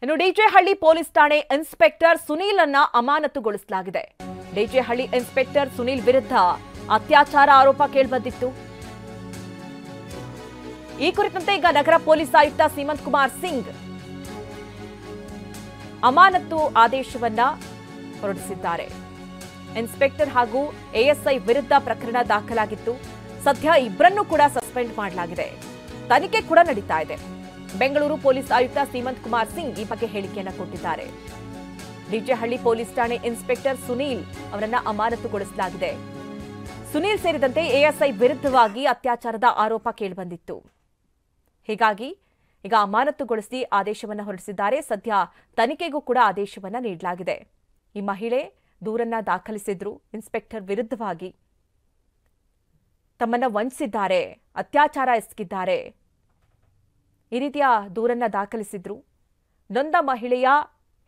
ಇನ್ನು ಡಿಜೆಹಳ್ಳಿ ಪೊಲೀಸ್ ಠಾಣೆ ಇನ್ಸ್ಪೆಕ್ಟರ್ ಸುನೀಲ್ ಅನ್ನ ಅಮಾನತುಗೊಳಿಸಲಾಗಿದೆ. ಡಿಜೆಹಳ್ಳಿ ಇನ್ಸ್ಪೆಕ್ಟರ್ ಸುನೀಲ್ ವಿರುದ್ಧ ಅತ್ಯಾಚಾರ ಆರೋಪ ಕೇಳಿಬಂದಿತ್ತು. ಈ ಕುರಿತಂತೆ ಈಗ ನಗರ ಪೊಲೀಸ್ ಆಯುಕ್ತ ಸೀಮಂತ್ ಕುಮಾರ್ ಸಿಂಗ್ ಅಮಾನತು ಆದೇಶವನ್ನ ಹೊರಡಿಸಿದ್ದಾರೆ. ಇನ್ಸ್ಪೆಕ್ಟರ್ ಹಾಗೂ ಎಎಸ್ಐ ವಿರುದ್ಧ ಪ್ರಕರಣ ದಾಖಲಾಗಿತ್ತು. ಸದ್ಯ ಇಬ್ಬರನ್ನೂ ಕೂಡ ಸಸ್ಪೆಂಡ್ ಮಾಡಲಾಗಿದೆ. ತನಿಖೆ ಕೂಡ ನಡೀತಾ ಇದೆ. ಬೆಂಗಳೂರು ಪೊಲೀಸ್ ಆಯುಕ್ತ ಸೀಮಂತ್ ಕುಮಾರ್ ಸಿಂಗ್ ಈ ಬಗ್ಗೆ ಹೇಳಿಕೆಯನ್ನು ಕೊಟ್ಟಿದ್ದಾರೆ. ಡಿಜೆಹಳ್ಳಿ ಪೊಲೀಸ್ ಠಾಣೆ ಇನ್ಸ್ಪೆಕ್ಟರ್ ಸುನೀಲ್ ಅವರನ್ನ ಅಮಾನತುಗೊಳಿಸಲಾಗಿದೆ. ಸುನೀಲ್ ಸೇರಿದಂತೆ ಎಎಸ್ಐ ವಿರುದ್ಧವಾಗಿ ಅತ್ಯಾಚಾರದ ಆರೋಪ ಕೇಳಿಬಂದಿತ್ತು. ಹೀಗಾಗಿ ಈಗ ಅಮಾನತುಗೊಳಿಸಿ ಆದೇಶವನ್ನು ಹೊರಡಿಸಿದ್ದಾರೆ. ಸದ್ಯ ತನಿಖೆಗೂ ಕೂಡ ಆದೇಶವನ್ನ ನೀಡಲಾಗಿದೆ. ಈ ಮಹಿಳೆ ದೂರನ್ನ ದಾಖಲಿಸಿದ್ರು. ಇನ್ಸ್ಪೆಕ್ಟರ್ ವಿರುದ್ಧವಾಗಿ ತಮ್ಮನ್ನ ವಂಚಿಸಿದ್ದಾರೆ, ಅತ್ಯಾಚಾರ ಎಸಗಿದ್ದಾರೆ, ಈ ರೀತಿಯ ದೂರನ್ನ ದಾಖಲಿಸಿದ್ರು. ನೊಂದ ಮಹಿಳೆಯ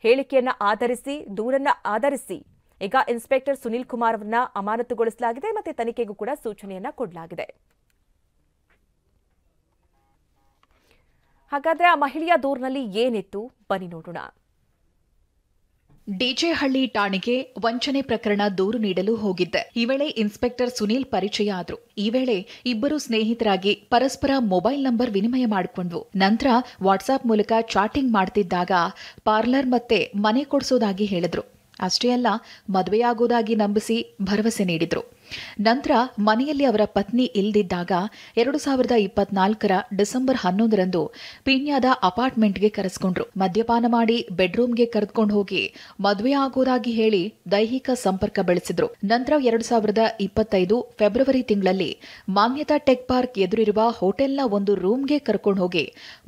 ಹೇಳಿಕೆಯನ್ನ ಆಧರಿಸಿ ದೂರನ್ನ ಆಧರಿಸಿ ಈಗ ಇನ್ಸ್ಪೆಕ್ಟರ್ ಸುನೀಲ್ ಕುಮಾರ್ ಅವರನ್ನ ಅಮಾನತುಗೊಳಿಸಲಾಗಿದೆ ಮತ್ತೆ ತನಿಖೆಗೂ ಕೂಡ ಸೂಚನೆಯನ್ನ ಕೊಡಲಾಗಿದೆ. ಹಾಗಾದ್ರೆ ಆ ಮಹಿಳೆಯ ದೂರಿನಲ್ಲಿ ಏನಿತ್ತು ಬನ್ನಿ ನೋಡೋಣ. ಡಿಜೆಹಳ್ಳಿ ಠಾಣೆಗೆ ವಂಚನೆ ಪ್ರಕರಣ ದೂರು ನೀಡಲು ಹೋಗಿದ್ದೆ. ಈ ವೇಳೆ ಇನ್ಸ್ಪೆಕ್ಟರ್ ಸುನೀಲ್ ಪರಿಚಯ ಆದ್ರು. ಈ ವೇಳೆ ಇಬ್ಬರು ಸ್ನೇಹಿತರಾಗಿ ಪರಸ್ಪರ ಮೊಬೈಲ್ ನಂಬರ್ ವಿನಿಮಯ ಮಾಡಿಕೊಂಡ್ವು. ನಂತರ ವಾಟ್ಸ್ಆಪ್ ಮೂಲಕ ಚಾಟಿಂಗ್ ಮಾಡ್ತಿದ್ದಾಗ ಪಾರ್ಲರ್ ಮತ್ತೆ ಮನೆ ಕೊಡಿಸೋದಾಗಿ ಹೇಳಿದ್ರು. ಅಷ್ಟೇ ಅಲ್ಲ, ಮದುವೆಯಾಗೋದಾಗಿ ನಂಬಿಸಿ ಭರವಸೆ ನೀಡಿದ್ರು. ನಂತರ ಮನೆಯಲ್ಲಿ ಅವರ ಪತ್ನಿ ಇಲ್ದಿದ್ದಾಗ 2024 ಡಿಸೆಂಬರ್ 11ರಂದು ಪೀಣ್ಯದ ಅಪಾರ್ಟ್ಮೆಂಟ್ಗೆ ಕರೆಸ್ಕೊಂಡ್ರು. ಮದ್ಯಪಾನ ಮಾಡಿ ಬೆಡ್ರೂಮ್ಗೆ ಕರೆದುಕೊಂಡು ಹೋಗಿ ಮದುವೆ ಆಗೋದಾಗಿ ಹೇಳಿ ದೈಹಿಕ ಸಂಪರ್ಕ ಬೆಳೆಸಿದ್ರು. ನಂತರ 2025 ಫೆಬ್ರವರಿ ತಿಂಗಳಲ್ಲಿ ಮಾನ್ಯತಾ ಟೆಕ್ ಪಾರ್ಕ್ ಎದುರಿರುವ ಹೋಟೆಲ್ನ ಒಂದು ರೂಮ್ಗೆ ಕರ್ಕೊಂಡು ಹೋಗಿ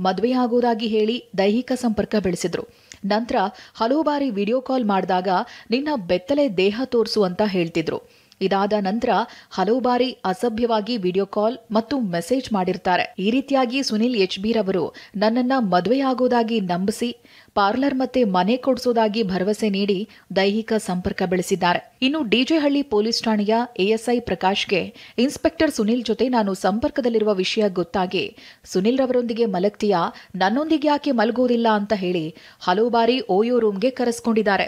ಮದುವೆಯಾಗೋದಾಗಿ ಹೇಳಿ ದೈಹಿಕ ಸಂಪರ್ಕ ಬೆಳೆಸಿದ್ರು. ನಂತರ ಹಲವು ಬಾರಿ ವಿಡಿಯೋ ಕಾಲ್ ಮಾಡಿದಾಗ ನಿನ್ನ ಬೆತ್ತಲೆ ದೇಹ ತೋರಿಸು ಅಂತ ಹೇಳ್ತಿದ್ರು. ಇದಾದ ನಂತರ ಹಲವು ಬಾರಿ ಅಸಭ್ಯವಾಗಿ ವಿಡಿಯೋ ಕಾಲ್ ಮತ್ತು ಮೆಸೇಜ್ ಮಾಡಿರ್ತಾರೆ. ಈ ರೀತಿಯಾಗಿ ಸುನಿಲ್ ಎಚ್.ಬಿ. ರವರು ನನ್ನನ್ನ ಮದುವೆಯಾಗೋದಾಗಿ ನಂಬಿಸಿ ಪಾರ್ಲರ್ ಮತ್ತೆ ಮನೆ ಕೊಡಿಸೋದಾಗಿ ಭರವಸೆ ನೀಡಿ ದೈಹಿಕ ಸಂಪರ್ಕ ಬೆಳೆಸಿದ್ದಾರೆ. ಇನ್ನು ಡಿಜೆಹಳ್ಳಿ ಪೊಲೀಸ್ ಠಾಣೆಯ ಎಎಸ್ಐ ಪ್ರಕಾಶ್ಗೆ ಇನ್ಸ್ಪೆಕ್ಟರ್ ಸುನಿಲ್ ಜೊತೆ ನಾನು ಸಂಪರ್ಕದಲ್ಲಿರುವ ವಿಷಯ ಗೊತ್ತಾಗಿ ಸುನಿಲ್ ರವರೊಂದಿಗೆ ಮಲಗ್ತೀಯಾ, ನನ್ನೊಂದಿಗೆ ಯಾಕೆ ಮಲಗೋದಿಲ್ಲ ಅಂತ ಹೇಳಿ ಹಲವು ಬಾರಿ ಓಯೋ ರೂಮ್ಗೆ ಕರೆಸ್ಕೊಂಡಿದ್ದಾರೆ.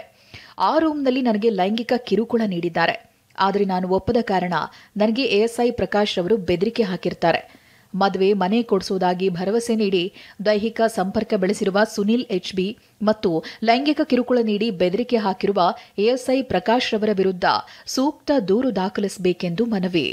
ಆ ರೂಮ್ನಲ್ಲಿ ನನಗೆ ಲೈಂಗಿಕ ಕಿರುಕುಳ ನೀಡಿದ್ದಾರೆ. ಆದರೆ ನಾನು ಒಪ್ಪದ ಕಾರಣ ನನಗೆ ಎಎಸ್ಐ ಪ್ರಕಾಶ್ ರವರು ಬೆದರಿಕೆ ಹಾಕಿರ್ತಾರೆ. ಮದುವೆ ಮನೆ ಕೊಡಿಸೋದಾಗಿ ಭರವಸೆ ನೀಡಿ ದೈಹಿಕ ಸಂಪರ್ಕ ಬೆಳೆಸಿರುವ ಸುನಿಲ್ ಎಚ್.ಬಿ. ಮತ್ತು ಲೈಂಗಿಕ ಕಿರುಕುಳ ನೀಡಿ ಬೆದರಿಕೆ ಹಾಕಿರುವ ಎಎಸ್ಐ ಪ್ರಕಾಶ್ ರವರ ವಿರುದ್ಧ ಸೂಕ್ತ ದೂರು ದಾಖಲಿಸಬೇಕೆಂದು ಮನವಿ.